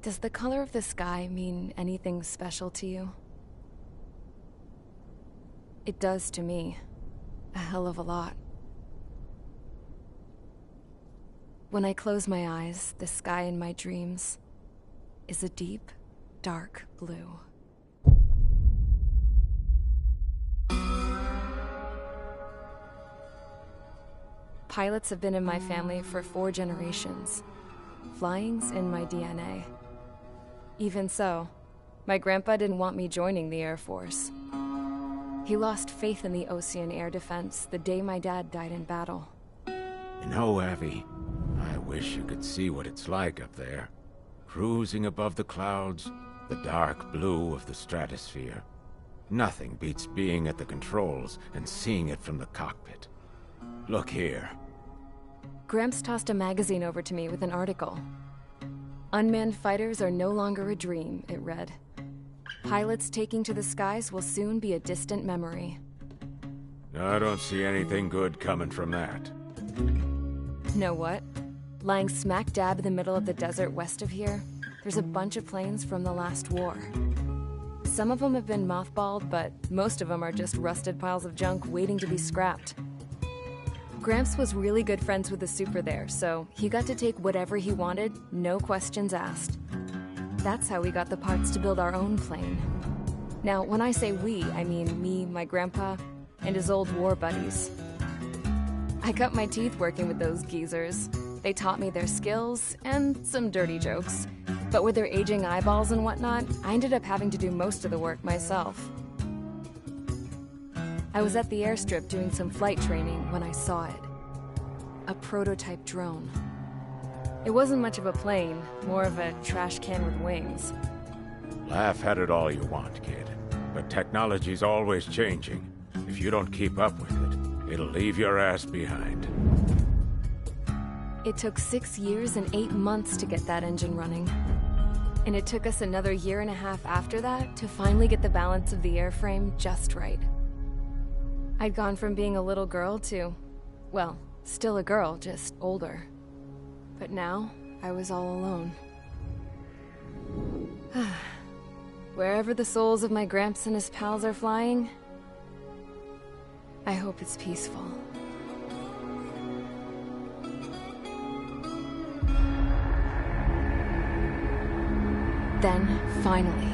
Does the color of the sky mean anything special to you? It does to me. A hell of a lot. When I close my eyes, the sky in my dreams is a deep, dark blue. Pilots have been in my family for 4 generations. Flying's in my DNA. Even so, my grandpa didn't want me joining the Air Force. He lost faith in the Ocean Air Defense the day my dad died in battle. You know, Abby, I wish you could see what it's like up there. Cruising above the clouds, the dark blue of the stratosphere. Nothing beats being at the controls and seeing it from the cockpit. Look here. Gramps tossed a magazine over to me with an article. Unmanned fighters are no longer a dream, it read. Pilots taking to the skies will soon be a distant memory. I don't see anything good coming from that. Know what? Lying smack dab in the middle of the desert west of here, there's a bunch of planes from the last war. Some of them have been mothballed, but most of them are just rusted piles of junk waiting to be scrapped. Gramps was really good friends with the super there, so he got to take whatever he wanted, no questions asked. That's how we got the parts to build our own plane. Now, when I say we, I mean me, my grandpa, and his old war buddies. I cut my teeth working with those geezers. They taught me their skills, and some dirty jokes. But with their aging eyeballs and whatnot, I ended up having to do most of the work myself. I was at the airstrip doing some flight training when I saw it. A prototype drone. It wasn't much of a plane, more of a trash can with wings. Laugh at it all you want, kid. But technology's always changing. If you don't keep up with it, it'll leave your ass behind. It took 6 years and 8 months to get that engine running. And it took us another 1.5 years after that to finally get the balance of the airframe just right. I'd gone from being a little girl to, well, still a girl, just older. But now, I was all alone. Wherever the souls of my Gramps and his pals are flying, I hope it's peaceful. Then, finally,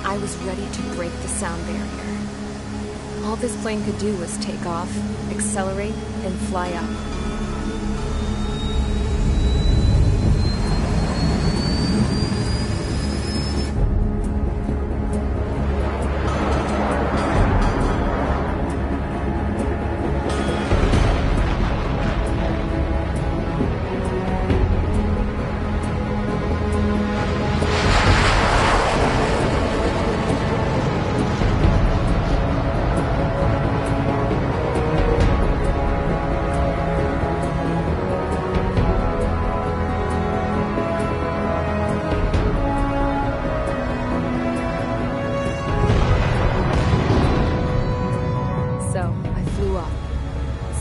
I was ready to break the sound barrier. All this plane could do was take off, accelerate, and fly up.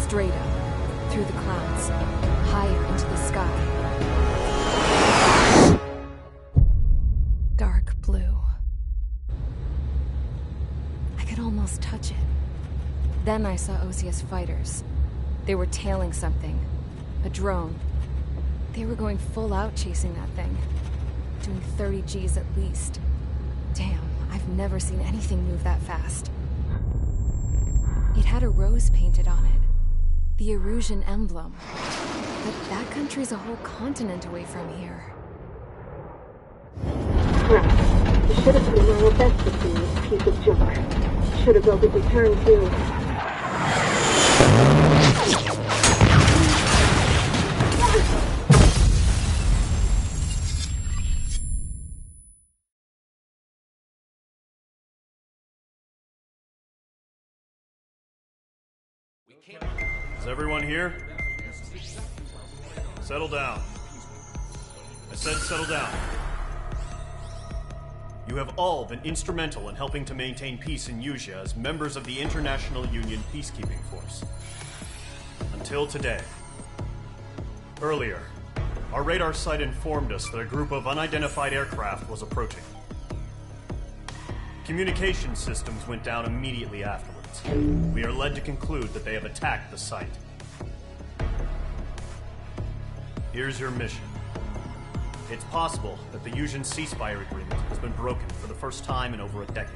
Straight up, through the clouds, higher into the sky. Dark blue. I could almost touch it. Then I saw Osia's fighters. They were tailing something. A drone. They were going full out chasing that thing. Doing 30 Gs at least. Damn, I've never seen anything move that fast. It had a rose painted on it. The Erusian emblem. But that country's a whole continent away from here. Crap. You should have been my best with this piece of junk. Should have built a return too. Is everyone here? Settle down. I said settle down. You have all been instrumental in helping to maintain peace in Usea as members of the International Union Peacekeeping Force. Until today. Earlier, our radar site informed us that a group of unidentified aircraft was approaching. Communication systems went down immediately afterwards. We are led to conclude that they have attacked the site. Here's your mission. It's possible that the Usian ceasefire agreement has been broken for the first time in over a decade.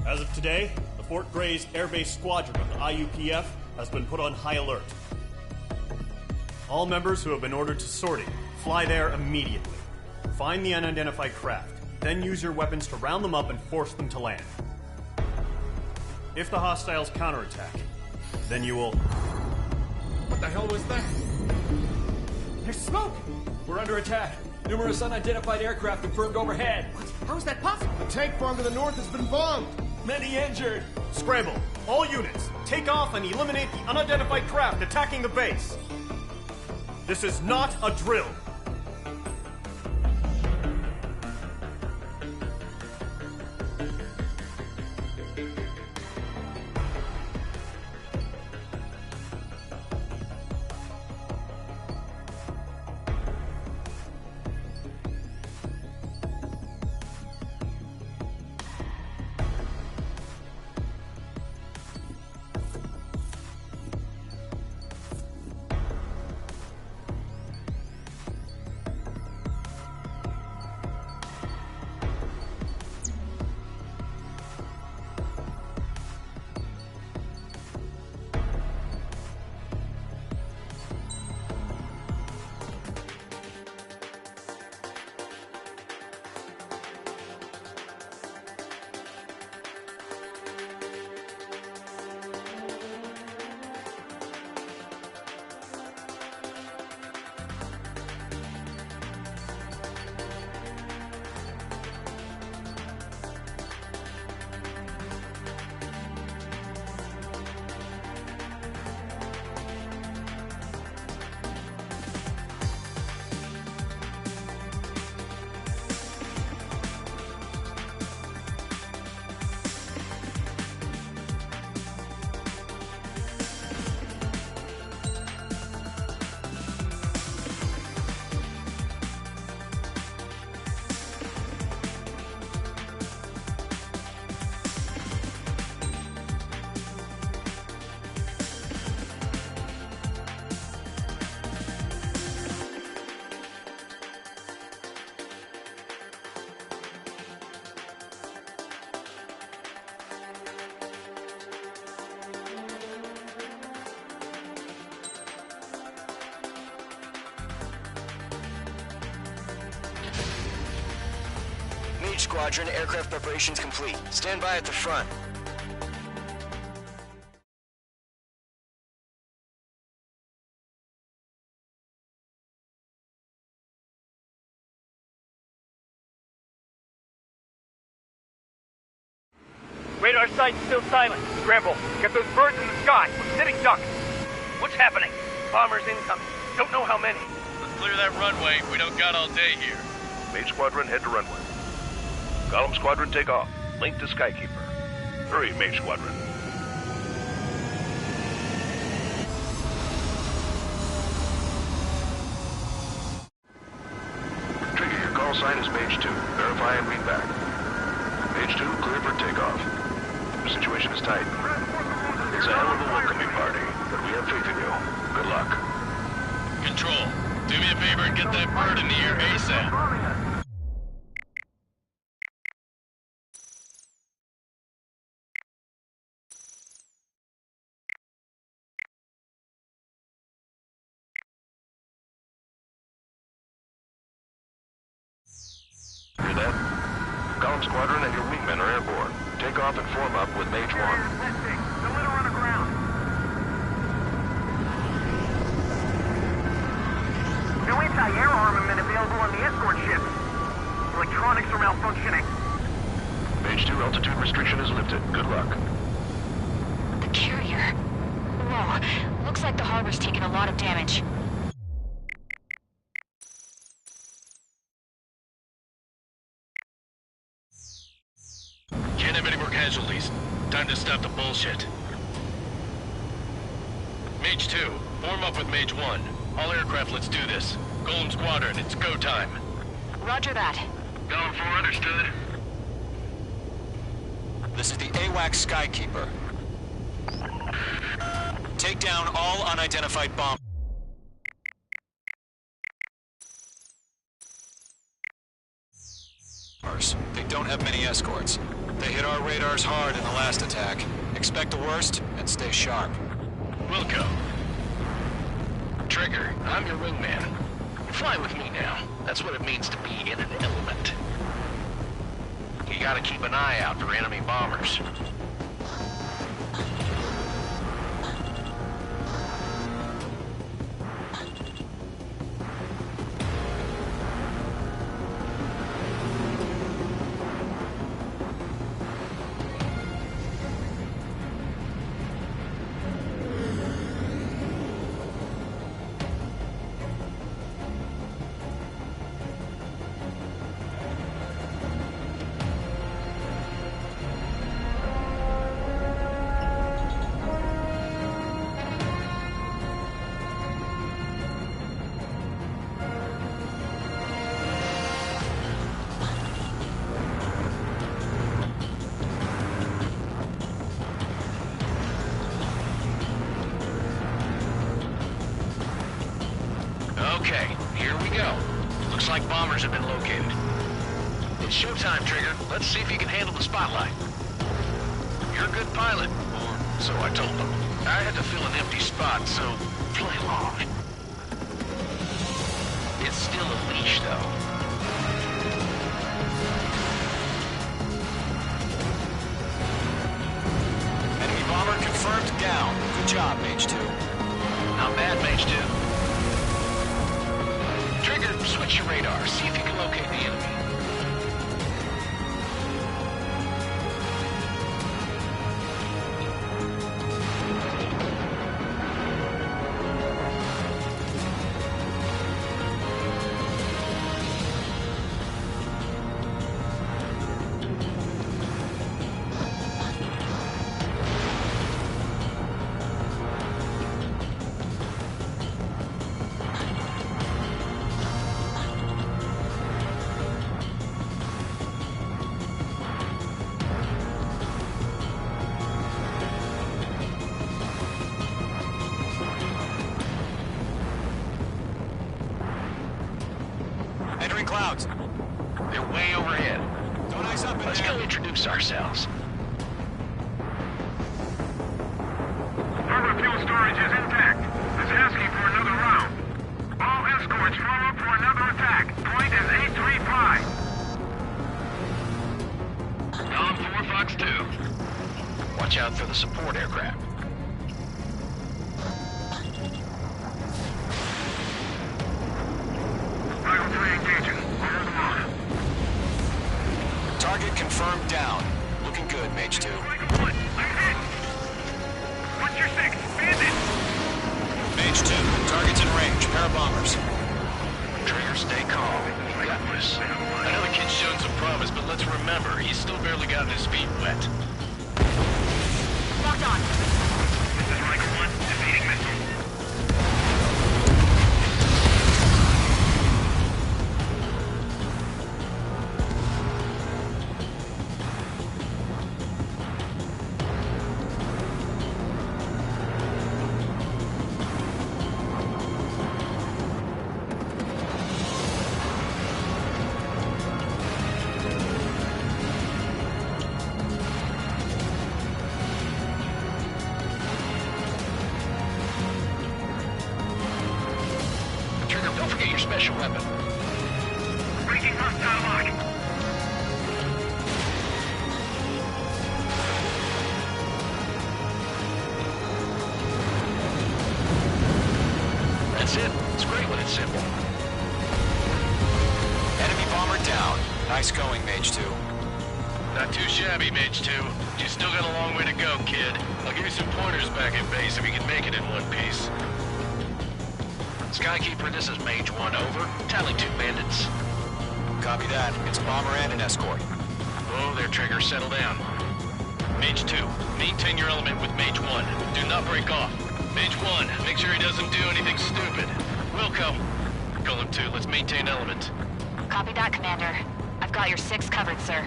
As of today, the Fort Grays Air Base Squadron of the IUPF has been put on high alert. All members who have been ordered to sortie, fly there immediately. Find the unidentified craft, then use your weapons to round them up and force them to land. If the hostiles counterattack, then you will... What the hell was that? There's smoke! We're under attack. Numerous unidentified aircraft confirmed overhead. What? How is that possible? The tank farm to the north has been bombed! Many injured! Scramble! All units, take off and eliminate the unidentified craft attacking the base! This is not a drill! Squadron, aircraft preparations complete. Stand by at the front. Radar site's still silent. Scramble. Get those birds in the sky. We're sitting ducks. What's happening? Bombers incoming. Don't know how many. Let's clear that runway. We don't got all day here. Mage Squadron, head to runway. Column Squadron, take off. Link to Skykeeper. Hurry, Mage Squadron. Trigger, your call sign is Mage 2. Verify and read back. Mage 2, clear for takeoff. The situation is tight. It's a hell of a welcoming party, but we have faith in you. Good luck. Control, do me a favor and get that bird in the air ASAP. Hear that? Column Squadron and your wingmen are airborne. Take off and form up with Mage 1. The litter on the ground. No anti-air armament available on the escort ship. Electronics are malfunctioning. Mage 2, altitude restriction is lifted. Good luck. The carrier. Whoa. Looks like the harbor's taken a lot of damage. Can't have any more casualties. Time to stop the bullshit. Mage 2, form up with Mage 1. All aircraft, let's do this. Golem Squadron, it's go time. Roger that. Going for understood. This is the AWAC Skykeeper. Take down all unidentified bombers. They don't have many escorts. They hit our radars hard in the last attack. Expect the worst and stay sharp. Wilco. Trigger, I'm your wingman. Fly with me now. That's what it means to be in an element. You gotta keep an eye out for enemy bombers. Okay, here we go. Looks like bombers have been located. It's showtime, Trigger. Let's see if you can handle the spotlight. You're a good pilot, or so I told them. I had to fill an empty spot, so play along. It's still a leash, though. Enemy bomber confirmed down. Good job, Mage 2. Not bad, Mage 2. Trigger, switch your radar. See if you can locate the enemy. Entering clouds. They're way overhead. Don't ice up in Let's there. go introduce ourselves. Harbor fuel storage is intact. It's asking for another round. All escorts form up for another attack. Point is 835. do. Watch out for the support aircraft. Target confirmed down. Looking good, Mage 2. What's your six? Bandit! Mage 2, target's in range. Pair of bombers. Trigger, stay calm. You got this. I know the kid's shown some promise, but let's remember, he's still barely gotten his feet wet. Locked on. This is Riker 1, defeating missile. Don't forget your special weapon. Breaking hostile lock. That's it. It's great when it's simple. Enemy bomber down. Nice going, Mage 2. Not too shabby, Mage 2. But you still got a long way to go, kid. I'll give you some pointers back at base if you can make it in one piece. Skykeeper, this is Mage 1, over. Tally 2 bandits. Copy that. It's a bomber and an escort. Oh, there, Trigger. Settle down. Mage 2, maintain your element with Mage 1. Do not break off. Mage 1, make sure he doesn't do anything stupid. Wilco, call him 2. Let's maintain element. Copy that, Commander. I've got your 6 covered, sir.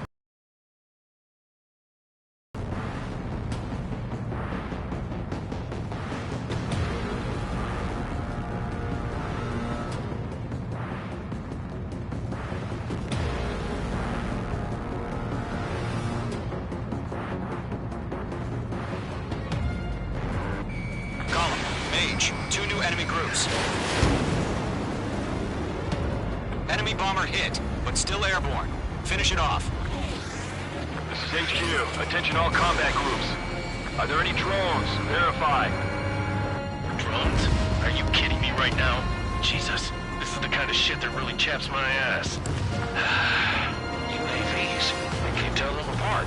Column, Mage, 2 new enemy groups. Enemy bomber hit, but still airborne. Finish it off. This is HQ. Attention all combat groups. Are there any drones? Verify. Drones? Are you kidding me right now? Jesus, this is the kind of shit that really chaps my ass. UAVs. I can't tell them apart.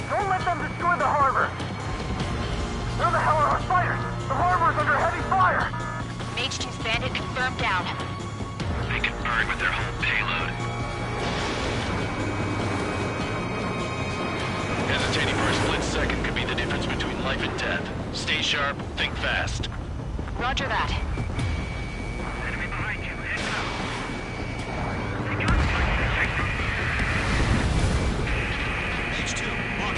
Don't let them destroy the harbor! Where the hell are our fighters? The harbor's under heavy fire! Mage 2's bandit confirmed down. They can burn with their whole payload. Hesitating for a split second could be the difference between life and death. Stay sharp, think fast. Roger that. Enemy behind you, head south. Mage 2, mark.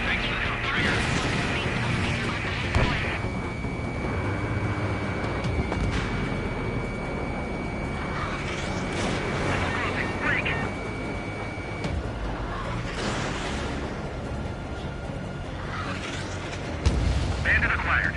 Thanks for the help, Trigger. Bandit acquired.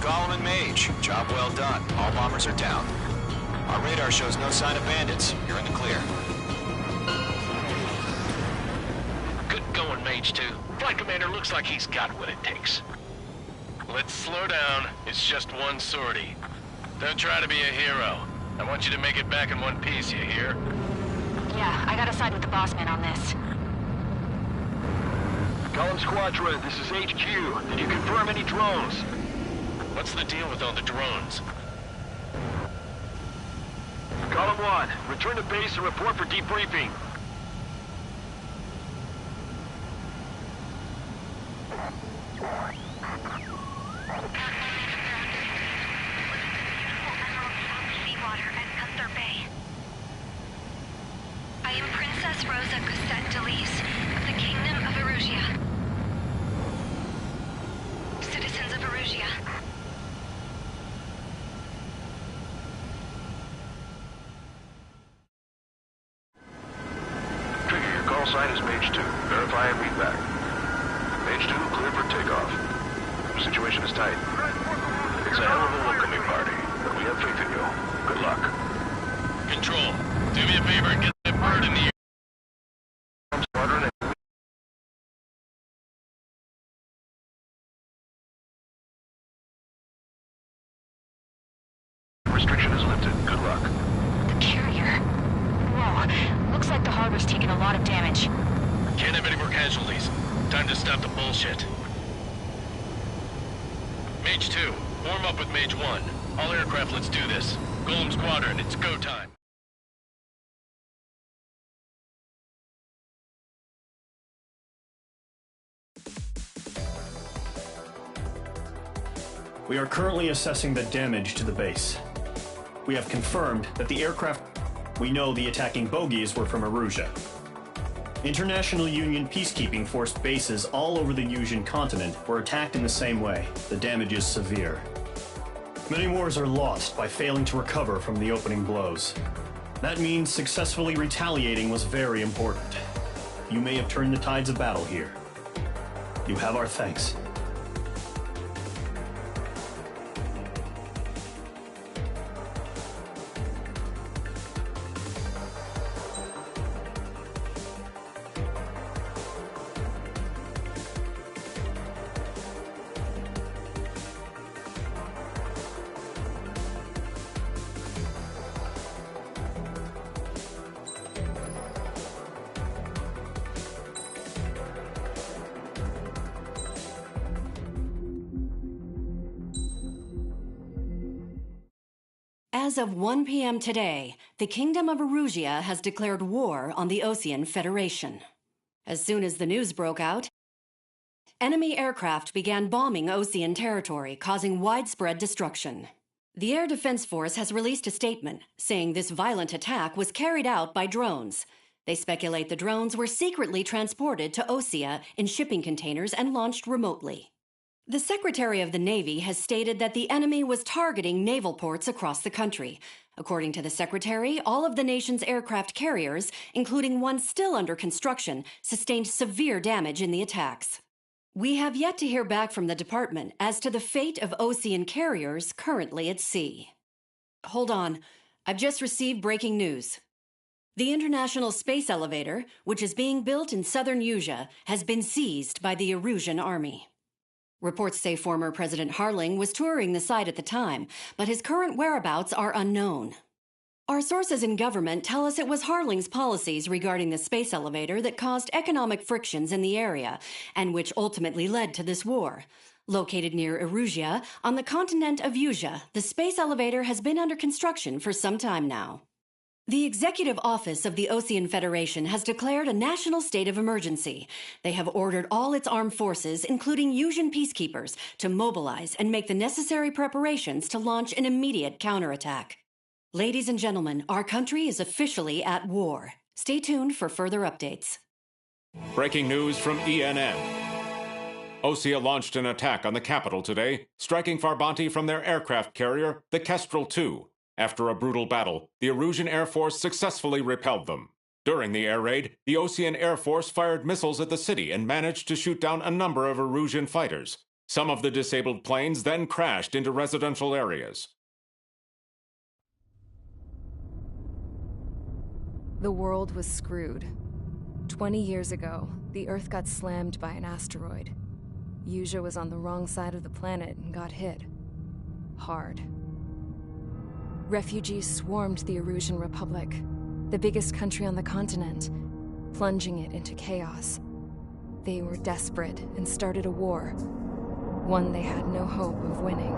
Column and Mage. Job well done. All bombers are down. Our radar shows no sign of bandits. You're in the clear. Good going, Mage 2. Flight Commander looks like he's got what it takes. Let's slow down. It's just one sortie. Don't try to be a hero. I want you to make it back in one piece, you hear? Yeah, I gotta side with the boss man on this. Column Squadron, this is HQ. Did you confirm any drones? What's the deal with all the drones? Column 1, return to base and report for debriefing. I am Princess Rosa Cosette Delise of the Kingdom of Erusia. Citizens of Erusia. Trigger, your call sign is Mage 2. Verify and read back. Mage 2, clear for takeoff. The situation is tight. It's a hell of a welcoming party, but we have faith in you. Good luck. Control, do me a favor and get that bird in the air. Squadron and restriction is lifted. Good luck. The carrier. Whoa, looks like the harbor's taken a lot of damage. Can't have any more casualties. Time to stop the bullshit. Mage 2, form up with Mage 1. All aircraft, let's do this. Golem Squadron, it's go time. We are currently assessing the damage to the base. We have confirmed that the aircraft... We know the attacking bogies were from Erusia. International Union peacekeeping force bases all over the Yusian continent were attacked in the same way. The damage is severe. Many wars are lost by failing to recover from the opening blows. That means successfully retaliating was very important. You may have turned the tides of battle here. You have our thanks. As of 1 p.m. today, the Kingdom of Erusia has declared war on the Osean Federation. As soon as the news broke out, enemy aircraft began bombing Osean territory, causing widespread destruction. The Air Defense Force has released a statement saying this violent attack was carried out by drones. They speculate the drones were secretly transported to Osea in shipping containers and launched remotely. The Secretary of the Navy has stated that the enemy was targeting naval ports across the country. According to the Secretary, all of the nation's aircraft carriers, including one still under construction, sustained severe damage in the attacks. We have yet to hear back from the department as to the fate of Osean carriers currently at sea. Hold on. I've just received breaking news. The International Space Elevator, which is being built in southern Yusia, has been seized by the Erusian army. Reports say former President Harling was touring the site at the time, but his current whereabouts are unknown. Our sources in government tell us it was Harling's policies regarding the space elevator that caused economic frictions in the area, and which ultimately led to this war. Located near Erusia, on the continent of Yusia, the space elevator has been under construction for some time now. The Executive Office of the Osean Federation has declared a national state of emergency. They have ordered all its armed forces, including Yusian peacekeepers, to mobilize and make the necessary preparations to launch an immediate counterattack. Ladies and gentlemen, our country is officially at war. Stay tuned for further updates. Breaking news from ENN. Osea launched an attack on the capital today, striking Farbanti from their aircraft carrier, the Kestrel II. After a brutal battle, the Erusian Air Force successfully repelled them. During the air raid, the Osean Air Force fired missiles at the city and managed to shoot down a number of Erusian fighters. Some of the disabled planes then crashed into residential areas. The world was screwed. 20 years ago, the Earth got slammed by an asteroid. Usha was on the wrong side of the planet and got hit. Hard. Refugees swarmed the Erusian Republic, the biggest country on the continent, plunging it into chaos. They were desperate and started a war, one they had no hope of winning.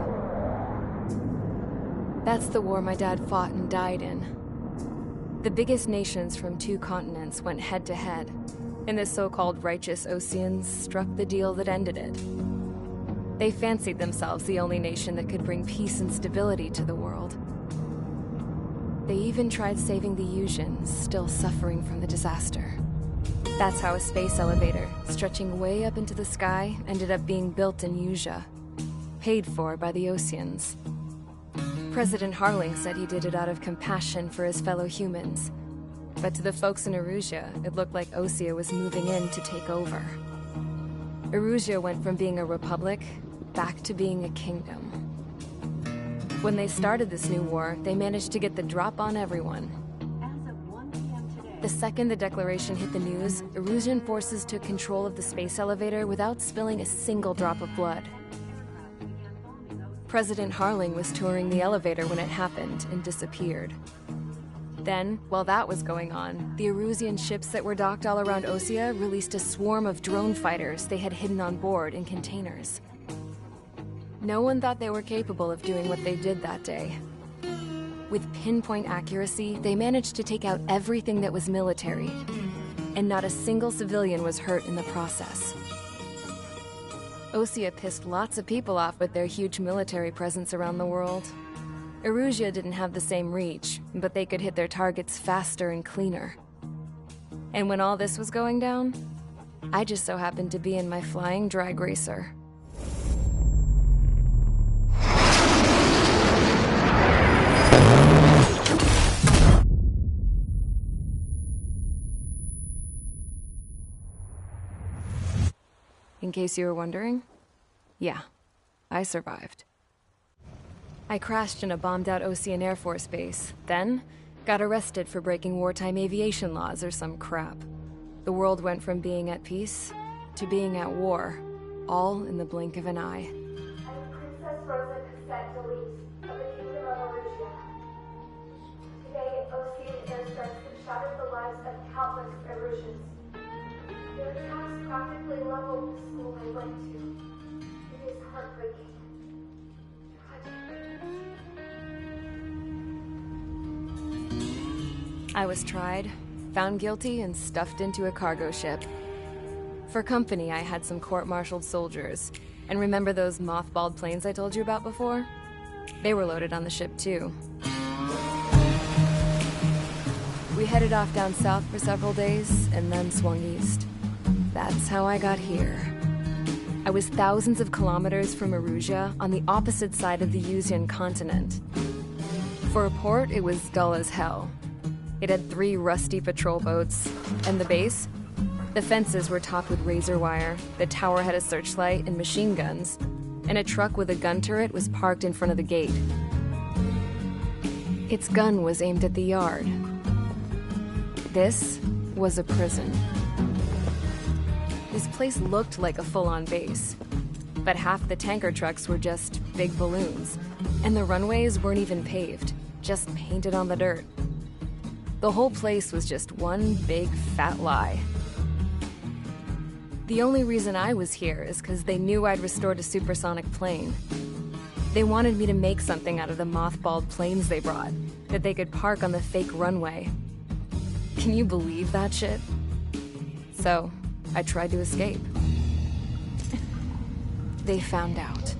That's the war my dad fought and died in. The biggest nations from 2 continents went head-to-head, and the so-called righteous Oseans struck the deal that ended it. They fancied themselves the only nation that could bring peace and stability to the world. They even tried saving the Usians, still suffering from the disaster. That's how a space elevator, stretching way up into the sky, ended up being built in Usha, paid for by the Oseans. President Harling said he did it out of compassion for his fellow humans. But to the folks in Erusia, it looked like Osea was moving in to take over. Erusia went from being a republic back to being a kingdom. When they started this new war, they managed to get the drop on everyone. The second the declaration hit the news, Erusian forces took control of the space elevator without spilling a single drop of blood. President Harling was touring the elevator when it happened and disappeared. Then, while that was going on, the Erusian ships that were docked all around Osea released a swarm of drone fighters they had hidden on board in containers. No one thought they were capable of doing what they did that day. With pinpoint accuracy, they managed to take out everything that was military, and not a single civilian was hurt in the process. Osea pissed lots of people off with their huge military presence around the world. Erusia didn't have the same reach, but they could hit their targets faster and cleaner. And when all this was going down, I just so happened to be in my flying drag racer. In case you were wondering, yeah, I survived. I crashed in a bombed-out Osean Air Force base, then got arrested for breaking wartime aviation laws or some crap. The world went from being at peace to being at war, all in the blink of an eye. I am Princess Rosa Cassette Delete of the Kingdom of Erusia. Today, Osean airstrikes have shattered the lives of countless Erusians. Their attacks practically leveled the school I went to. It is heartbreaking. I was tried, found guilty, and stuffed into a cargo ship. For company, I had some court-martialed soldiers. And remember those mothballed planes I told you about before? They were loaded on the ship, too. We headed off down south for several days, and then swung east. That's how I got here. I was thousands of kilometers from Erusia, on the opposite side of the Usian continent. For a port, it was dull as hell. It had 3 rusty patrol boats, and the base? The fences were topped with razor wire, the tower had a searchlight and machine guns, and a truck with a gun turret was parked in front of the gate. Its gun was aimed at the yard. This was a prison. This place looked like a full-on base, but half the tanker trucks were just big balloons, and the runways weren't even paved, just painted on the dirt. The whole place was just one big fat lie. The only reason I was here is because they knew I'd restored a supersonic plane. They wanted me to make something out of the mothballed planes they brought, that they could park on the fake runway. Can you believe that shit? So, I tried to escape. They found out,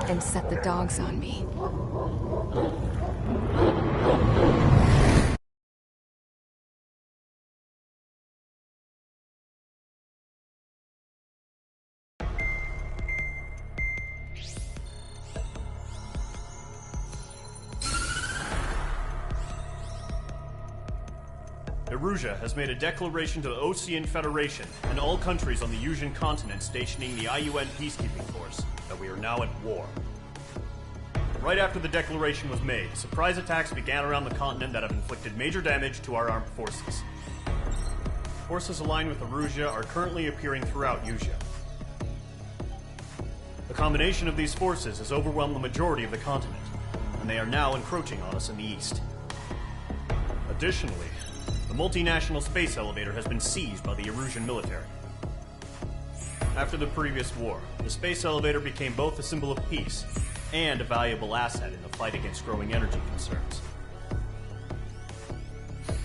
and set the dogs on me. Erusia has made a declaration to the Ocean Federation and all countries on the Yusian continent stationing the IUN peacekeeping force that we are now at war. Right after the declaration was made, surprise attacks began around the continent that have inflicted major damage to our armed forces. Forces aligned with Erusia are currently appearing throughout Yusia. The combination of these forces has overwhelmed the majority of the continent, and they are now encroaching on us in the east. Additionally, the multinational space elevator has been seized by the Erusian military. After the previous war, the space elevator became both a symbol of peace and a valuable asset in the fight against growing energy concerns.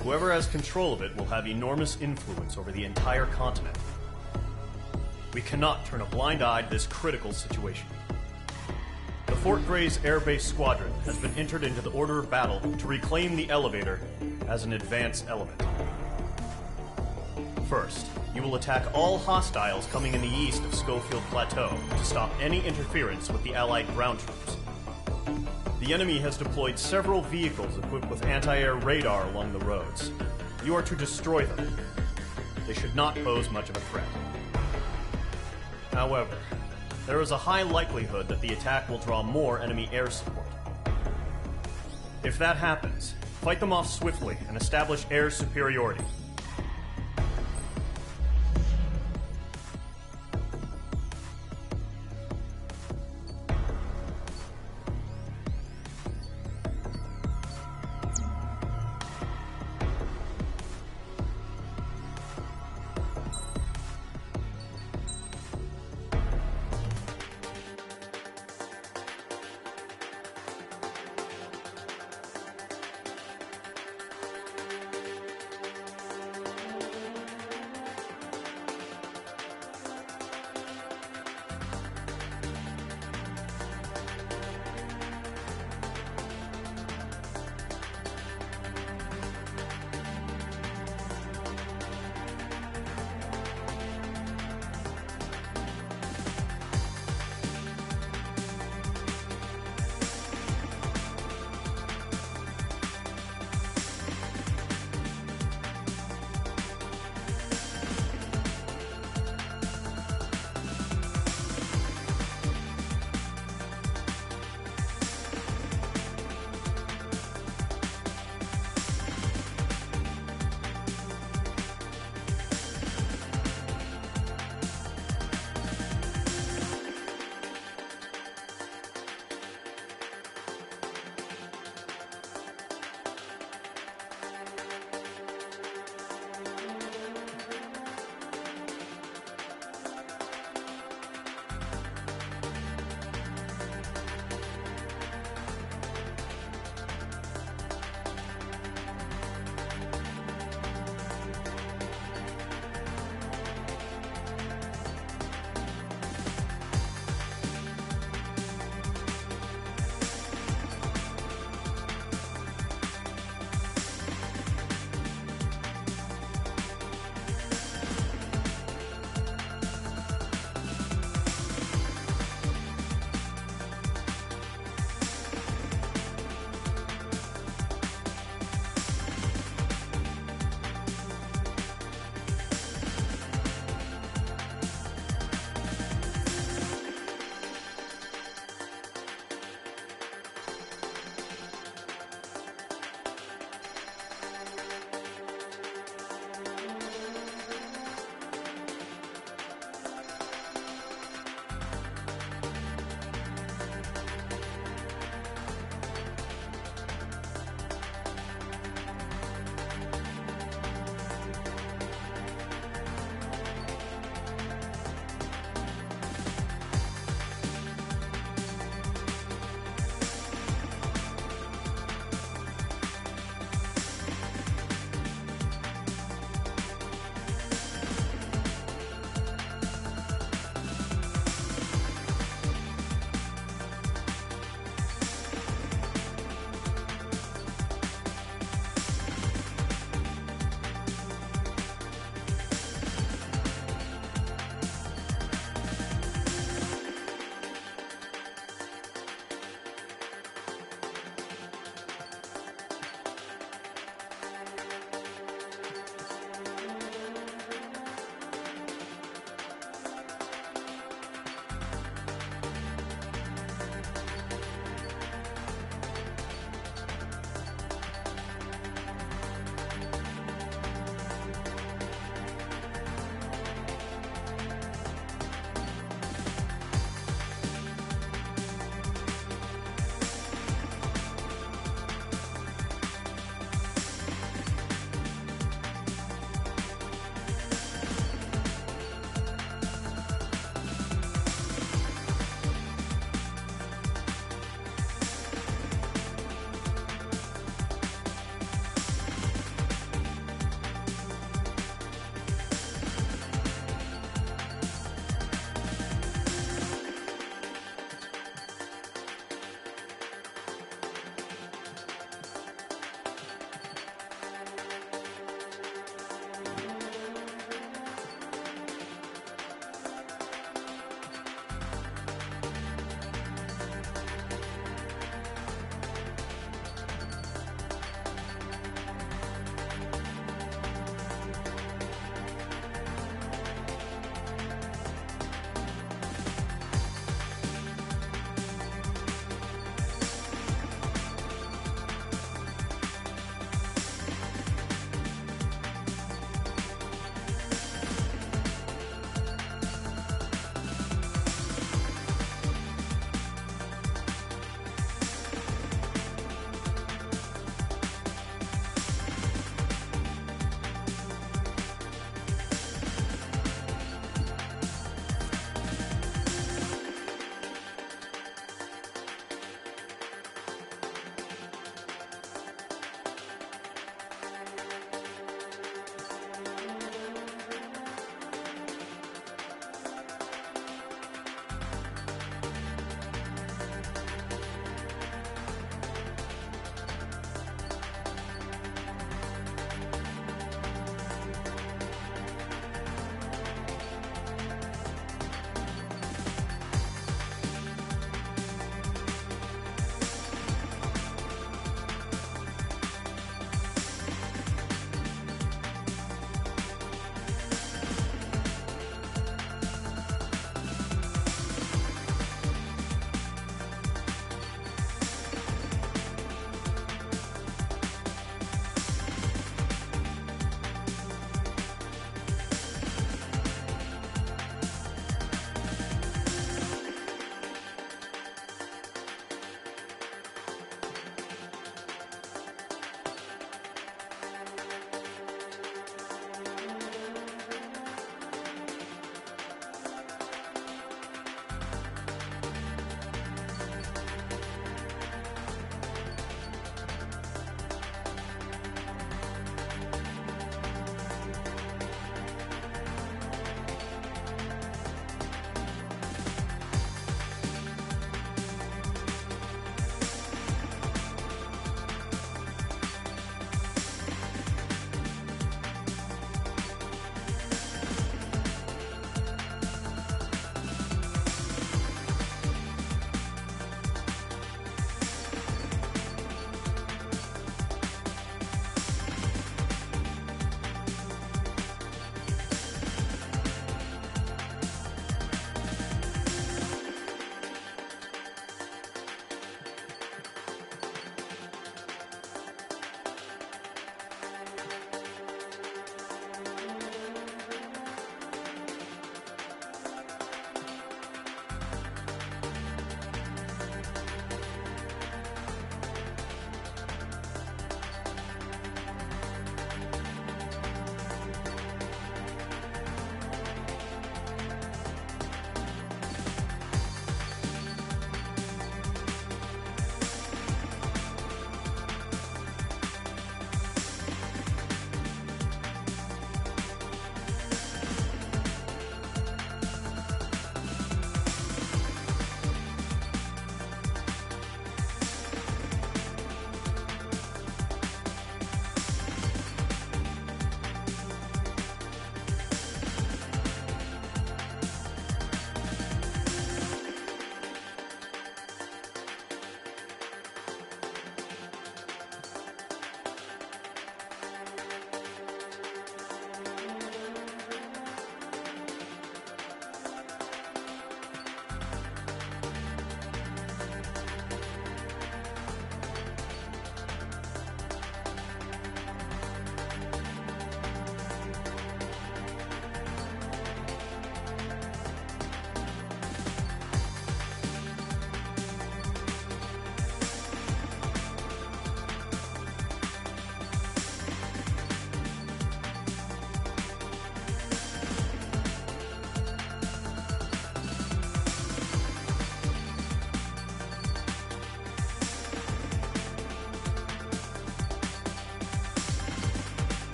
Whoever has control of it will have enormous influence over the entire continent. We cannot turn a blind eye to this critical situation. The Fort Gray's Air Base Squadron has been entered into the order of battle to reclaim the elevator as an advance element. First, you will attack all hostiles coming in the east of Schofield Plateau to stop any interference with the Allied ground troops. The enemy has deployed several vehicles equipped with anti-air radar along the roads. You are to destroy them. They should not pose much of a threat. However, there is a high likelihood that the attack will draw more enemy air support. If that happens, fight them off swiftly and establish air superiority.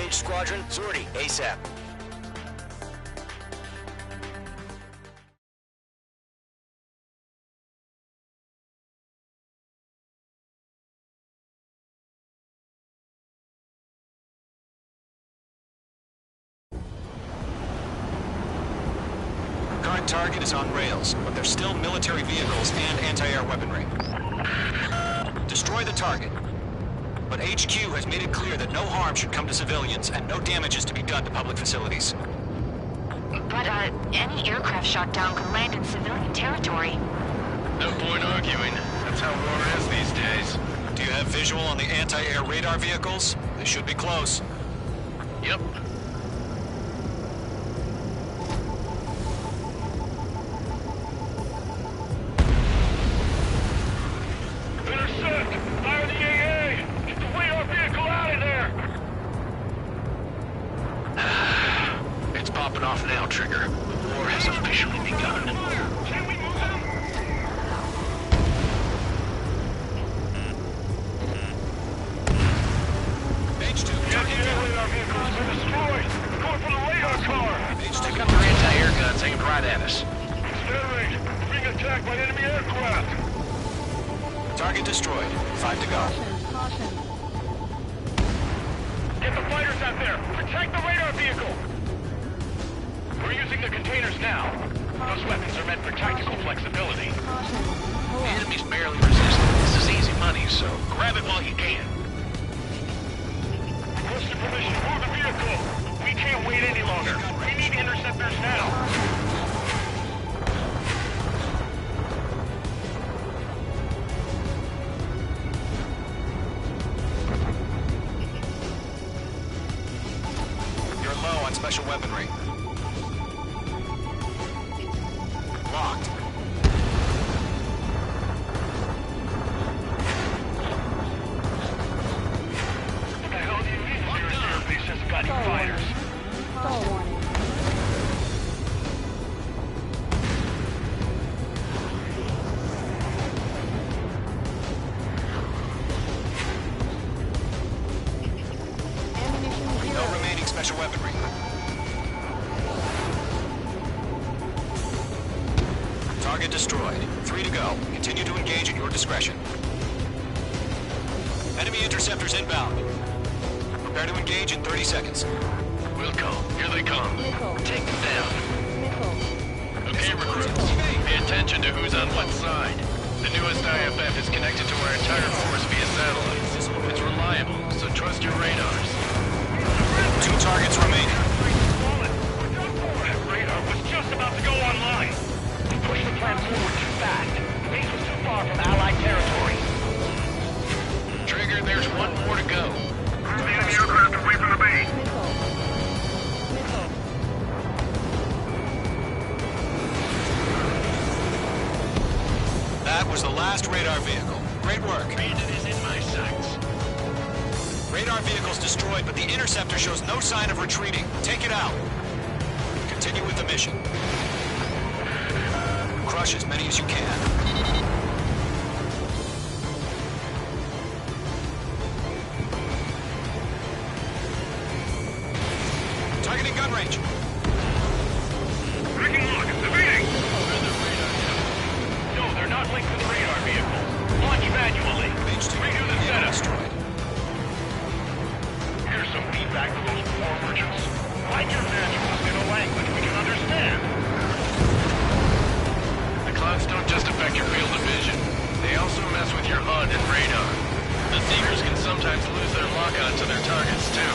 Engage squadron. Sortie, ASAP. Current target is on rails, but there's still military vehicles and anti-air weaponry. Destroy the target. But HQ has made it clear that no harm should come to civilians and no damage is to be done to public facilities. But, any aircraft shot down could land in civilian territory. No point arguing. That's how war is these days. Do you have visual on the anti-air radar vehicles? They should be close. Yep. Intercept! Fire the AA! Get the radar vehicle out of there! It's popping off now, Trigger. The war has officially begun. Can we move them? H2, The anti-air radar vehicle has been destroyed! We're going for the radar car! Stick up their anti-air guns aimed right at us. Sterling, we're being attacked by enemy aircraft! Target destroyed. 5 to go. Get the fighters out there! Protect the radar vehicle! We're using the containers now. Those weapons are meant for tactical flexibility. The enemy's barely resisting. This is easy money, so grab it while you can. Requesting permission to move the vehicle! We can't wait any longer. We need interceptors now! On special weaponry. Locked. What the hell do you mean your airbase hasn't got any fighters? Stall warning. No remaining special weaponry. Target destroyed. 3 to go. Continue to engage at your discretion. Enemy interceptors inbound. Prepare to engage in 30 seconds. Wilco, here they come. Take them down. Okay, recruits. Pay attention to who's on what side. The newest IFF is connected to our entire force via satellite. It's reliable, so trust your radars. 2 targets remaining. That radar was just about to go online. We pushed the plan forward too fast. The base was too far from Allied territory. Trigger, there's one more to go. The enemy aircraft away from the base. That was the last radar vehicle. Great work. Bandit is in my sights. Radar vehicle's destroyed, but the interceptor shows no sign of retreating. Take it out. Continue with the mission. Crush as many as you can. Targeting gun range. Breaking lock. Evading. No, they're not linked to the radar vehicle. Launch manually. Redo the setup. Destroyed. Here's some feedback to those war merchants. Write your manuals in a language we can understand. The clouds don't just affect your field of vision. They also mess with your HUD and radar. The Seekers can sometimes lose their lock-on to their targets, too.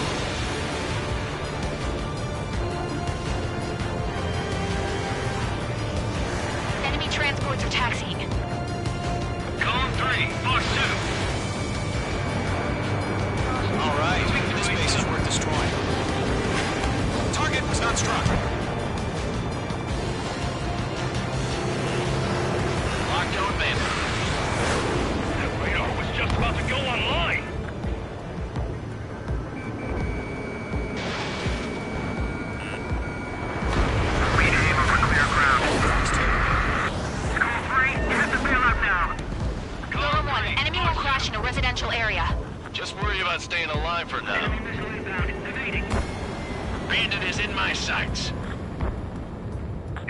Bandit is in my sights.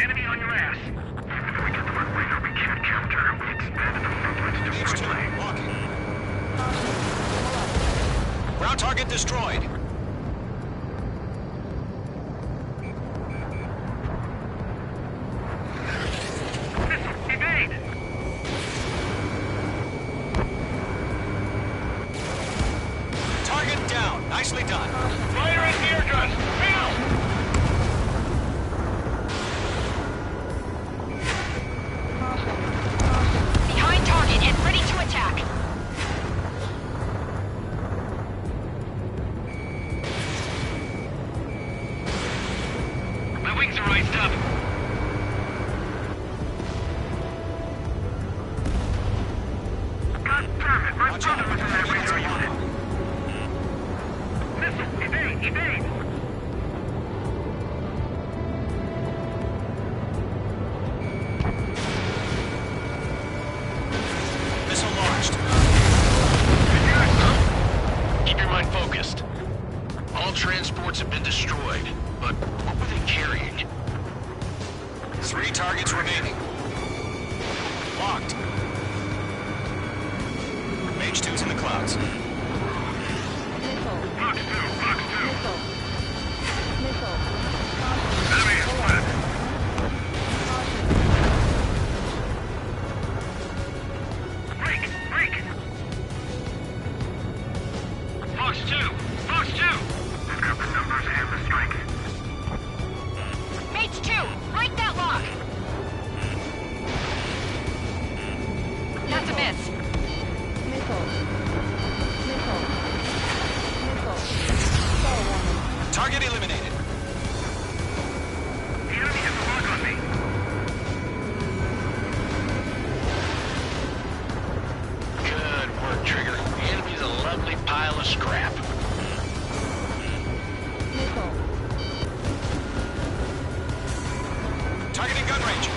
Enemy on your ass. If we get the red radar, we can't capture him. We expanded the front line to destroy plane. Ground target destroyed. Missile, evade! Target down. Nicely done. Fire anti-air guns! Now! Behind target and ready to attack. My wings are raised up. God damn it! My brother was in that radar unit. Missile, evade, evade! Missile launched. Keep your mind focused. All transports have been destroyed, but what were they carrying? 3 targets remaining. Locked. Mage 2's in the clouds. Fox 2, Fox 2! Enemy is spotted. Break! Break! Fox 2! Fox 2! They've got the numbers and the strength. Mates 2, break that lock. That's a miss. Target eliminated. The enemy has a lock on me. Good work, Trigger. The enemy's a lovely pile of scrap. Targeting gun range.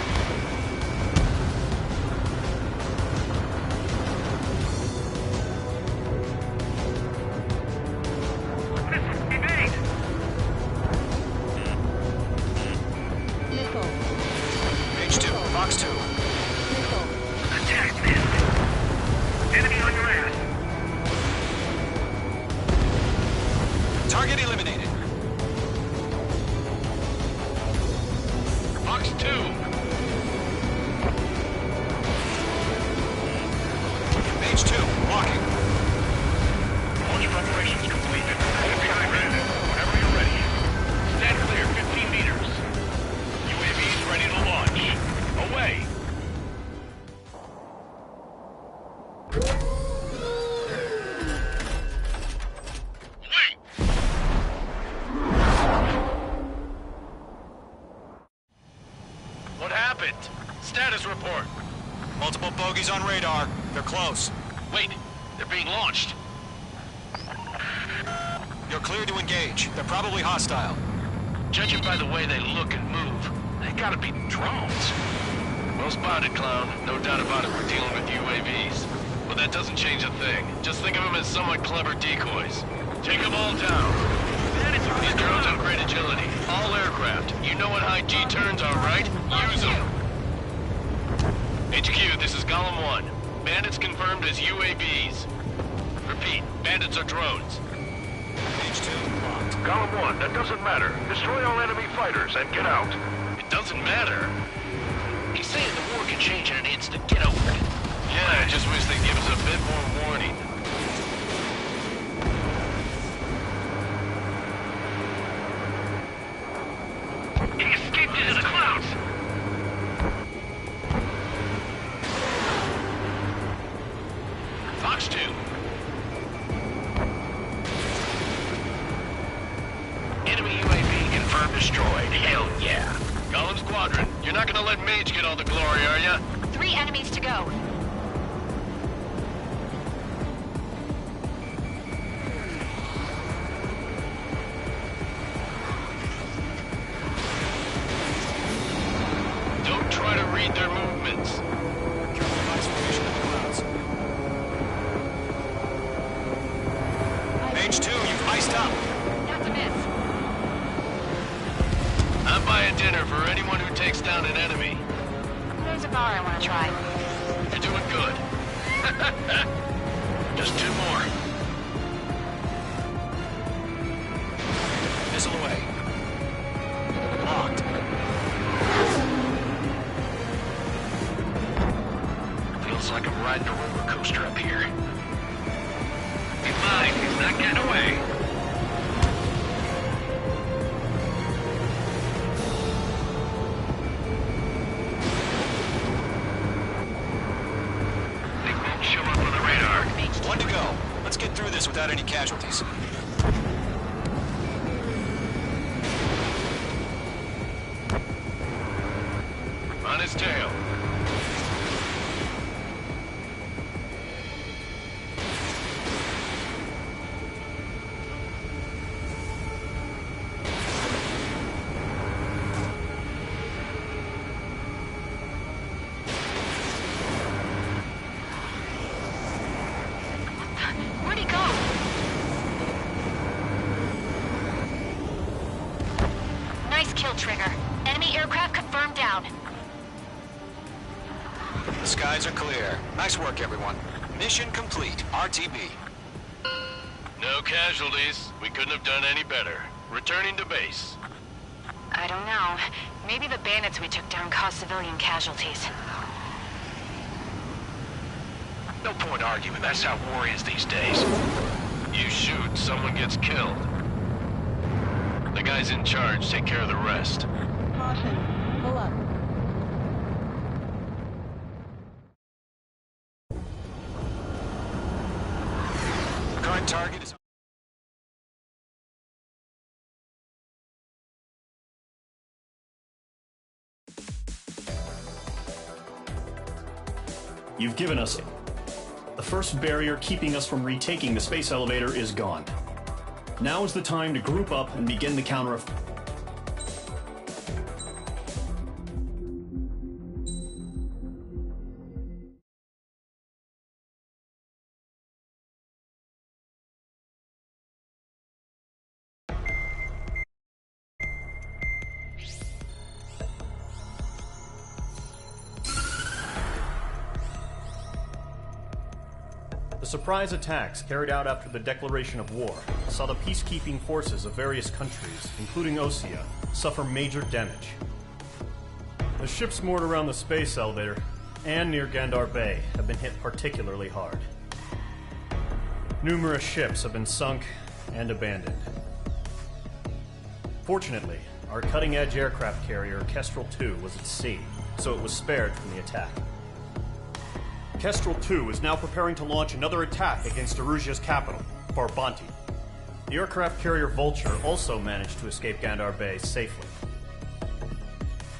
Missile, evade! Mage 2, Fox 2. Attack missed. Enemy on your ass. Target eliminated. Fox 2! Mage 2, walking. Launch preparations complete. FBI ready. Whenever you're ready. Stand clear, 15 meters. UAVs ready to launch. Away. Wait! What happened? Status report. Multiple bogies on radar. They're close. Wait, they're being launched. You're clear to engage. They're probably hostile. Judging by the way they look and move, they gotta be drones. Well spotted, clown. No doubt about it, we're dealing with UAVs. But that doesn't change a thing. Just think of them as somewhat clever decoys. Take them all down. These drones have great agility. All aircraft. You know what high G turns are, right? Use them. HQ, this is Column 1. Bandits confirmed as UAVs. Repeat, bandits are drones. Mage 2, locked. Column 1, that doesn't matter. Destroy all enemy fighters and get out. It doesn't matter. He's saying the war can change in an instant. Get over it. Yeah, I just wish they'd give us a bit more warning. He escaped into the clouds. Fox 2. Enemy UAV confirmed destroyed. Hell yeah. Column Squadron, you're not gonna let Mage get all the glory, are ya? 3 enemies to go. Don't try to read their movements. Careful device formation in the clouds. Mage 2, you've iced up. That's a miss. a dinner for anyone who takes down an enemy. There's a bar I want to try. You're doing good. Just 2 more. Missile away. Locked. Feels like I'm riding a roller coaster up here. Be mine, he's not getting away. They won't show up on the radar. 1 to go. Let's get through this without any casualties. On his tail. Where'd he go? Nice kill, Trigger. Enemy aircraft confirmed down. The skies are clear. Nice work, everyone. Mission complete. RTB. No casualties. We couldn't have done any better. Returning to base. I don't know. Maybe the bandits we took down caused civilian casualties. No point arguing. That's how war is these days. You shoot, someone gets killed. The guys in charge take care of the rest. Caution. Pull up. Current target is... You've given us it. The first barrier keeping us from retaking the space elevator is gone. Now is the time to group up and begin the counter-offensive. The surprise attacks carried out after the declaration of war saw the peacekeeping forces of various countries, including Osea, suffer major damage. The ships moored around the space elevator and near Gandar Bay have been hit particularly hard. Numerous ships have been sunk and abandoned. Fortunately, our cutting-edge aircraft carrier Kestrel 2 was at sea, so it was spared from the attack. Kestrel 2 is now preparing to launch another attack against Erusia's capital, Farbanti. The aircraft carrier Vulture also managed to escape Gandar Bay safely.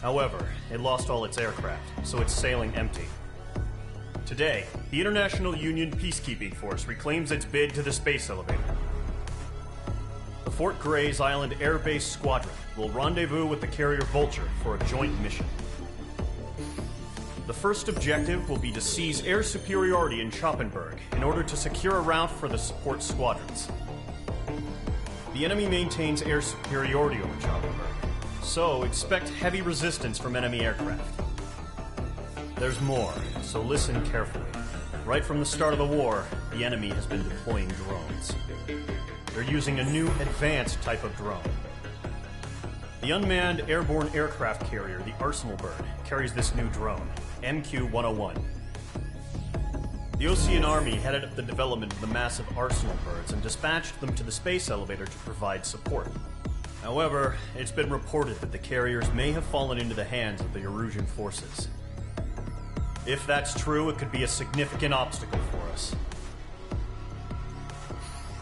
However, it lost all its aircraft, so it's sailing empty. Today, the International Union Peacekeeping Force reclaims its bid to the space elevator. The Fort Grays Island Air Base Squadron will rendezvous with the carrier Vulture for a joint mission. The first objective will be to seize air superiority in Schoppenberg in order to secure a route for the support squadrons. The enemy maintains air superiority over Schoppenberg, so expect heavy resistance from enemy aircraft. There's more, so listen carefully. Right from the start of the war, the enemy has been deploying drones. They're using a new advanced type of drone. The unmanned airborne aircraft carrier, the Arsenal Bird, carries this new drone, MQ-101. The Osean Army headed up the development of the massive Arsenal Birds and dispatched them to the space elevator to provide support. However, it's been reported that the carriers may have fallen into the hands of the Erusian forces. If that's true, it could be a significant obstacle for us.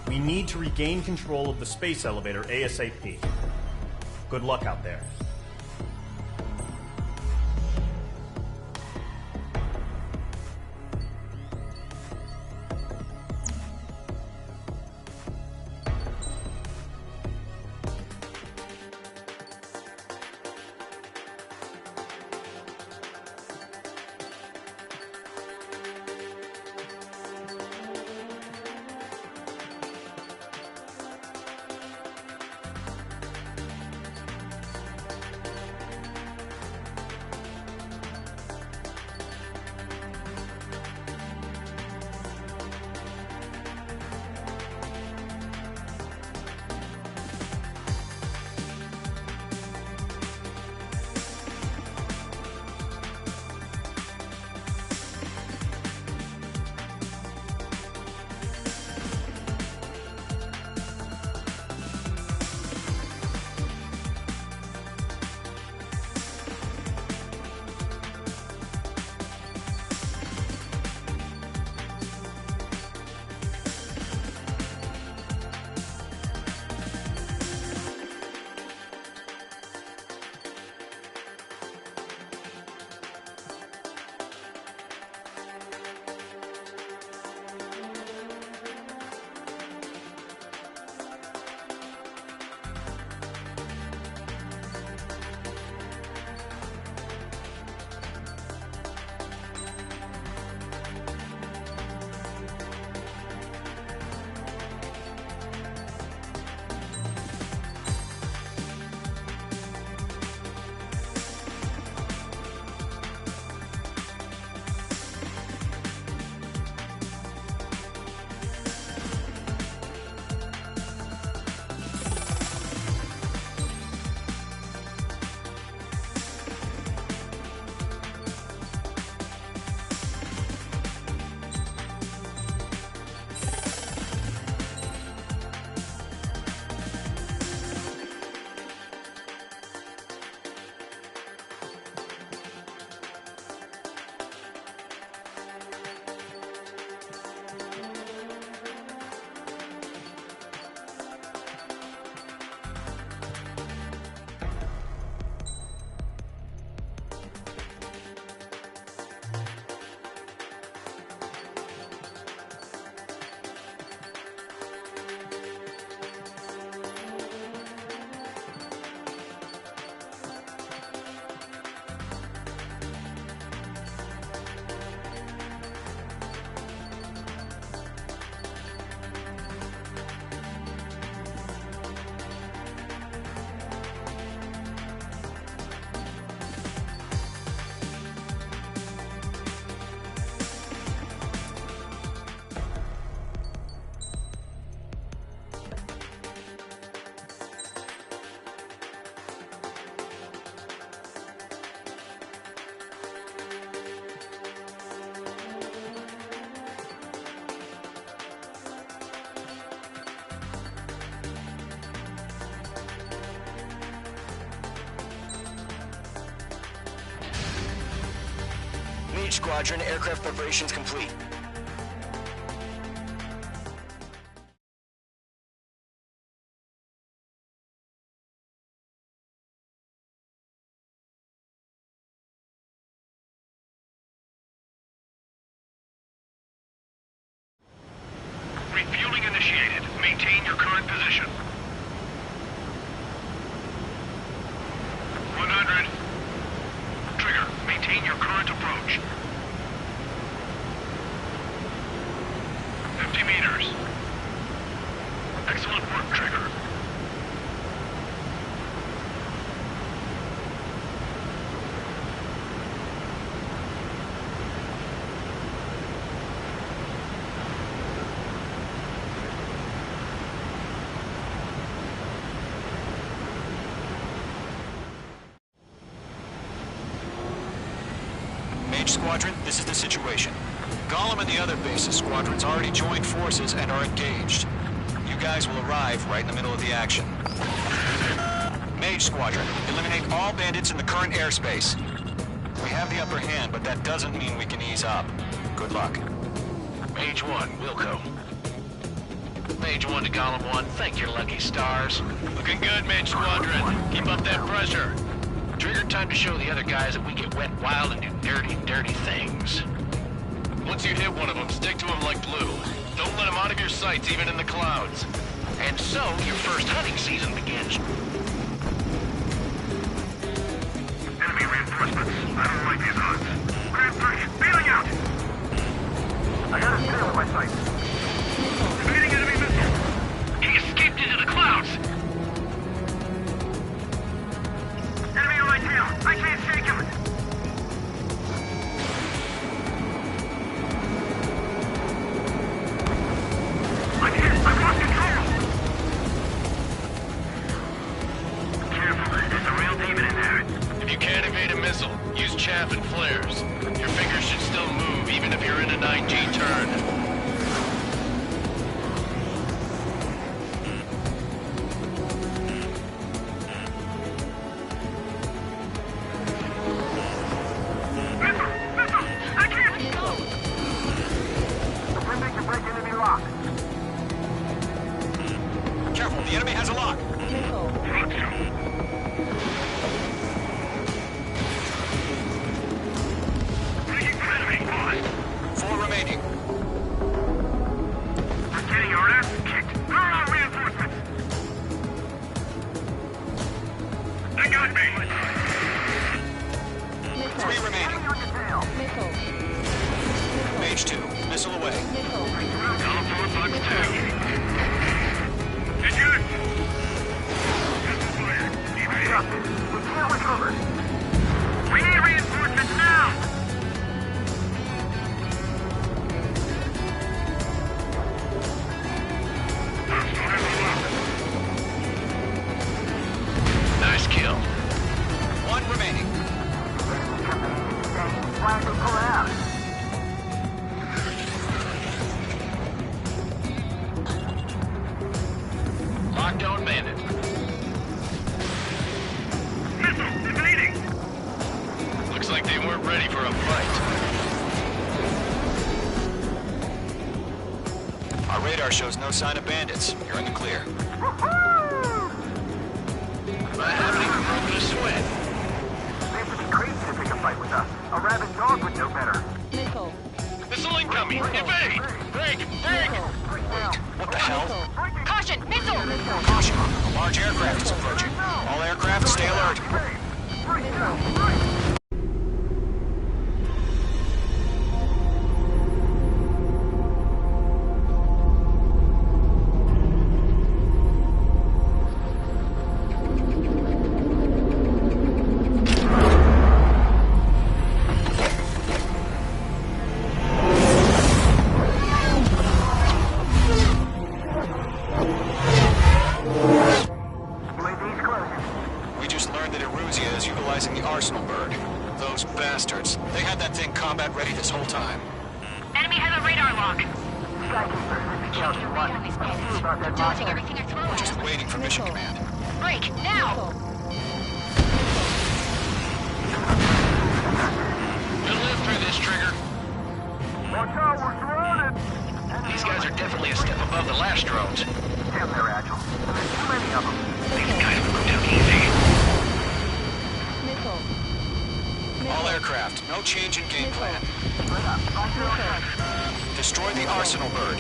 We need to regain control of the space elevator ASAP. Good luck out there. Mage Squadron, aircraft preparations complete. Refueling initiated. Maintain your current position. 100. Trigger, maintain your current approach. 50 meters. Excellent work, Trigger. Mage Squadron, this is the situation. Gollum and the other bases squadrons already joined forces and are engaged. You guys will arrive right in the middle of the action. Mage Squadron, eliminate all bandits in the current airspace. We have the upper hand, but that doesn't mean we can ease up. Good luck. Mage 1, Wilco. Mage 1 to Gollum 1, thank your lucky stars. Looking good, Mage Squadron. Keep up that pressure. Trigger, time to show the other guys that we get wet wild and do dirty, dirty things. Once you hit one of them, stick to them like glue. Don't let them out of your sights, even in the clouds. And so, your first hunting season begins. Enemy reinforcements. I don't like these odds. Grand Prix, bailing out! I got a tail in my sights. Evading enemy missile. He escaped into the clouds! Enemy on my tail! I can't shake him! I'm hit! I've lost control! Careful, there's a real demon in there. If you can't evade a missile, use chaff and flares. Your fingers should still move, even if you're in a 9G turn. Careful, the enemy has a lock. Four remaining. We're getting our ass kicked. Where are our reinforcements? They got me. Three remaining. Mage 2, missile away. Down 4 bucks 2. Did you? Fire. Evade. We can't recover. We need reinforcements now. Nice kill. One remaining. Flag will pull out. Lockdown bandit. Missile evading. Looks like they weren't ready for a fight. Our radar shows no sign of bandits. You're in the clear. I haven't even broken a sweat. They have to be crazy to pick a fight with us. A rabid dog would know better. Missile incoming! Evade! Break! Break! What the hell? Caution! Missile! Caution! A large aircraft is approaching. All aircraft, stay alert. We just learned that Eruzia is utilizing the Arsenal bird. Those bastards. They had that thing combat ready this whole time. Enemy has a radar lock. Dodging everything I throw We're at just him. waiting for mission command. Break, now! We'll live through this, Trigger. change in game plan. Destroy the arsenal bird.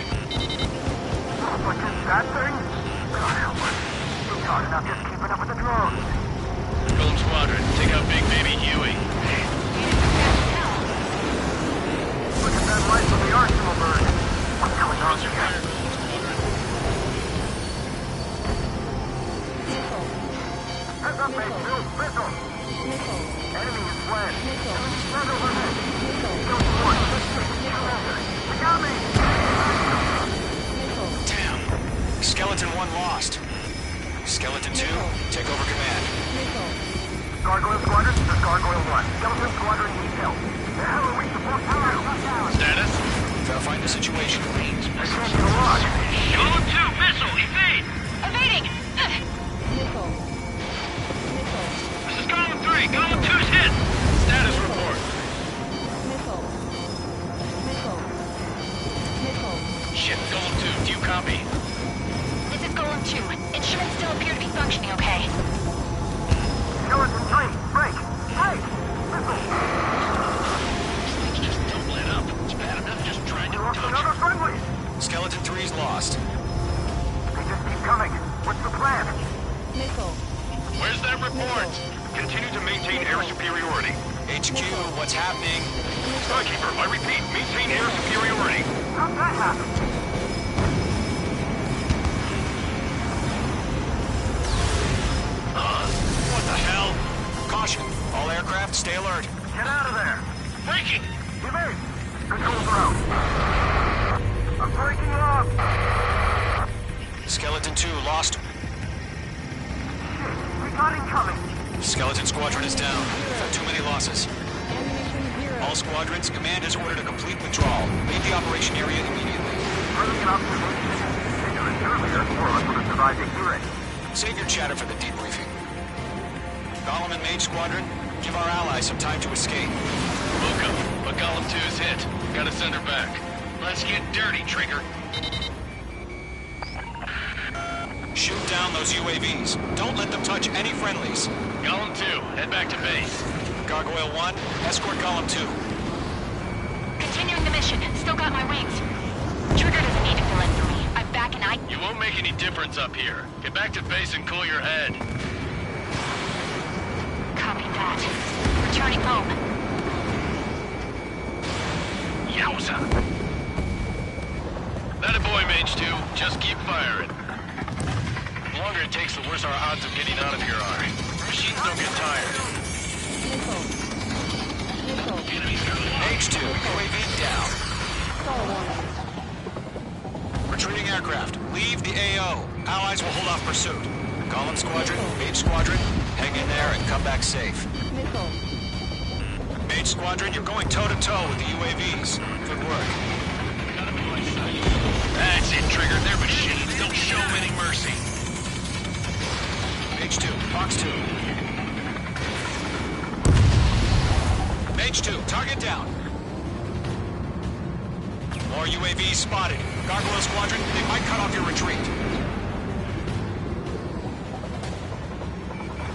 What's that thing? God help us. It's hard enough just keeping up with the drones. Golem Squadron, take out Big Baby Huey. Look at that light from the arsenal bird. What's going on here? Heads up, base, Bill. Missile. Enemy is fled. Stand overhead. Go forward. We got me. Damn. Skeleton 1 lost. Skeleton 2, take over command. Gargoyle Squadron, this is Gargoyle 1. Skeleton Squadron needs help. The hell are we supposed to do? Status? Verifying the situation. I can't get a lock. Golem 2, missile, evade! Evading! This is Golem 3, Golem 2's hit! Status report. Shit, Golem 2, do you copy? This is Golem 2. Instruments still appear to be functioning okay. Skeleton 3, break! Break! Missile! Just don't let up. It's bad enough just trying to Lost touch. another friendly! Skeleton 3's lost. They just keep coming. What's the plan? Where's that report? Continue to maintain air superiority. HQ, what's happening? Skykeeper, I repeat, maintain air superiority. How'd that happen? What the hell? Caution, all aircraft stay alert. Get out of there! Breaking! Evade! Controls are out. I'm breaking off! Skeleton 2 lost. Shit, we got incoming! Skeleton Squadron is down. We've had too many losses. All squadrons, command has ordered a complete withdrawal. Leave the operation area immediately. Running an observation. Ignorant earlier, or I would have survived a hearing. Save your chatter for the debriefing. Golem and Mage Squadron, give our allies some time to escape. Welcome, but Golem 2's hit. Gotta send her back. Let's get dirty, Trigger. Shoot down those UAVs. Don't let them touch any friendlies. Golem 2, head back to base. Gargoyle 1, escort Golem 2. Continuing the mission. Still got my wings. Trigger doesn't need to fill in for me. I'm back and I... You won't make any difference up here. Get back to base and cool your head. Copy that. Returning home. Yowza! That a boy, Mage 2. Just keep firing. The longer it takes, the worse our odds of getting out of here are. Machines don't get tired. Mage 2, UAV down. Retreating aircraft, leave the AO. Allies will hold off pursuit. Golem Squadron, Mage Squadron, hang in there and come back safe. Mage Squadron, you're going toe-to-toe with the UAVs. Good work. That's it, Trigger. They're machines. Don't show them any mercy. Mage 2, Fox 2. Mage 2, target down. More UAVs spotted. Gargoyle Squadron, they might cut off your retreat.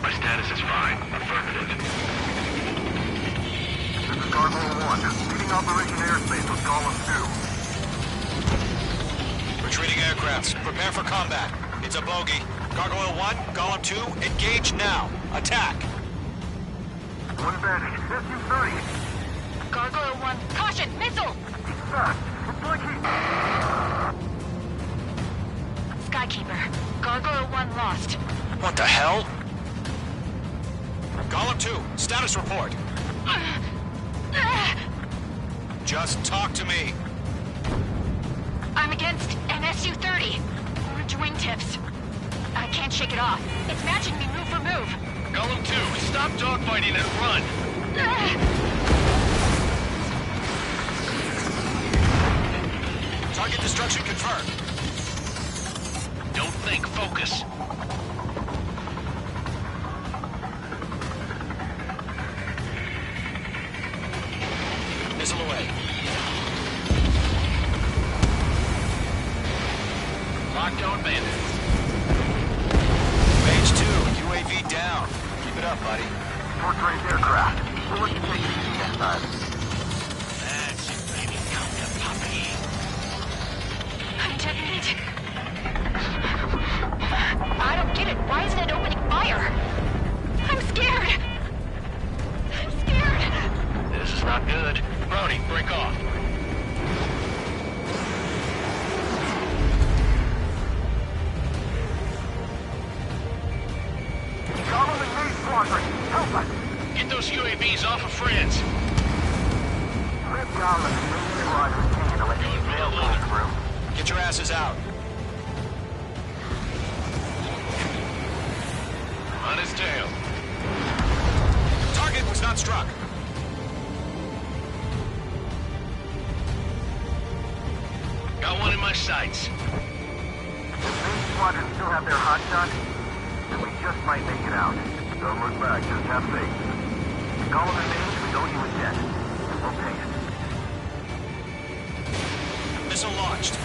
My status is fine. Affirmative. This is Gargoyle 1, leading Operation Airspace with Golem 2. Retreating aircrafts, prepare for combat. It's a bogey. Gargoyle 1, Golem 2, engage now. Attack. One advantage. SU-30. Gargoyle 1. Caution! Missile! Fast. It's like he... Skykeeper. Gargoyle 1 lost. What the hell? Golem 2, status report. Just talk to me. I'm against an SU-30. Orange wingtips. I can't shake it off. It's matching me move for move. Golem 2, stop dogfighting and run. Target destruction confirmed. Don't think, focus. Missile away. Lockdown bandits. Mage 2, UAV down. Keep it up, buddy. Short-range aircraft. We'll let you take it easy next time. That's it, baby. Come to puppy. Undetonate. I don't get it. Why isn't it opening fire? I'm scared. I'm scared. This is not good. Brody, break off. Gollum and Maze Squadron, help us! Get those UAVs off of friends. Rip Gollum and Maze Squadron can to let you sail through. Get your asses out. On his tail. Target was not struck. Got one in my sights. Does Maze Squadron still have their hot shot? Then we just might make it out. Don't look back, just have faith. Gollum and Maze, we owe you a debt. We'll pay it. Missile launched.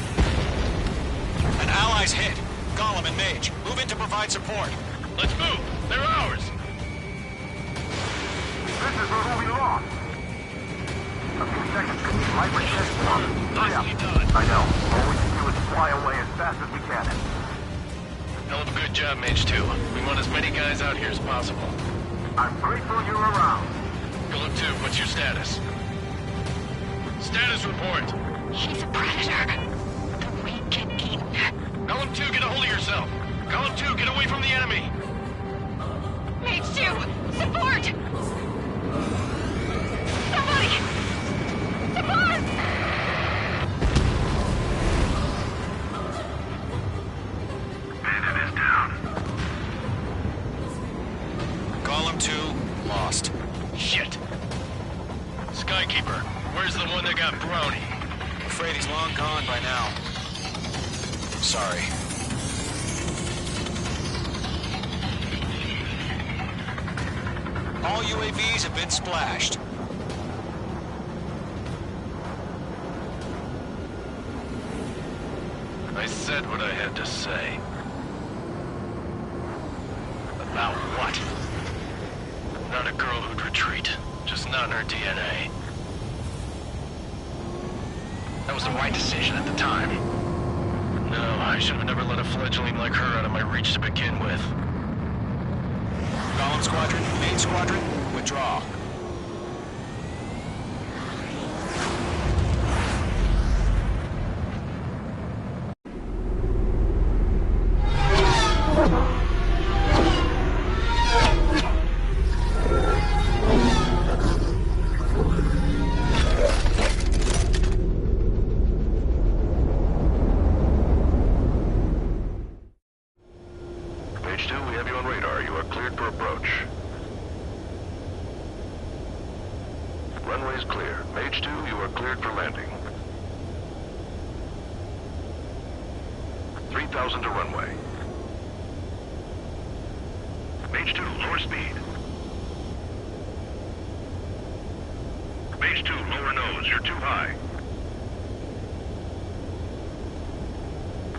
An ally's hit. Gollum and Mage, move in to provide support. Let's move. They're ours. This is where we lost. A few seconds could be life or death for us. Hurry up. Nicely done. I know. All we can do is fly away as fast as we can. Hell of a good job, Mage 2. We want as many guys out here as possible. I'm grateful you're around. Golem 2, what's your status? Status report. He's a predator. The weak and eaten. Golem 2, get a hold of yourself. Golem 2, get away from the enemy. Mage 2, support! Somebody! Support! Bandit is down. Gollum 2, lost. Shit. Skykeeper, where's the one that got Brownie? I'm afraid he's long gone by now. Sorry. All UAVs have been splashed. I said what I had to say. About what? Not a girl who'd retreat. Just not in her DNA. That was the right decision at the time. No, I should have never let a fledgling like her out of my reach to begin with. Gollum Squadron, Main Squadron, withdraw. Mage 2, we have you on radar. You are cleared for approach. Runway is clear. Mage 2, you are cleared for landing. 3,000 to runway. Mage 2, lower speed. Mage 2, lower nose. You're too high.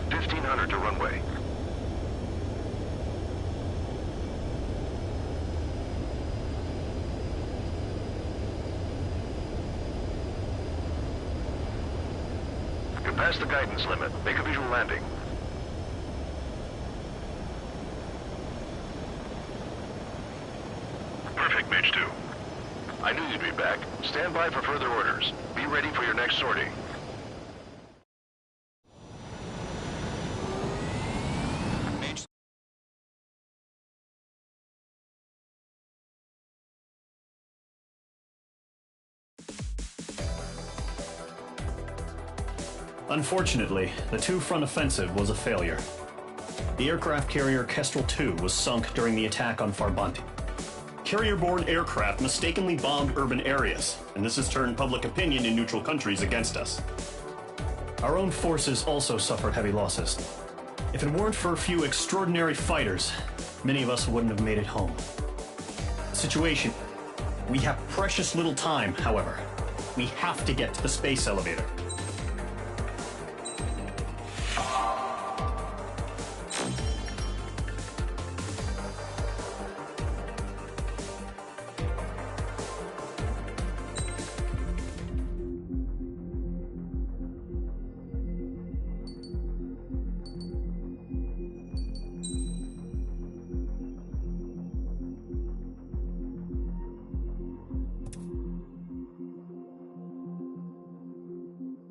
1,500 to runway. You're past the guidance limit. Make a visual landing. Perfect, Mage 2. I knew you'd be back. Stand by for further orders. Be ready for your next sortie. Mage. Unfortunately, the two-front offensive was a failure. The aircraft carrier Kestrel 2 was sunk during the attack on Farbanti. Carrier-borne aircraft mistakenly bombed urban areas, and this has turned public opinion in neutral countries against us. Our own forces also suffered heavy losses. If it weren't for a few extraordinary fighters, many of us wouldn't have made it home. Situation: we have precious little time, however. We have to get to the space elevator.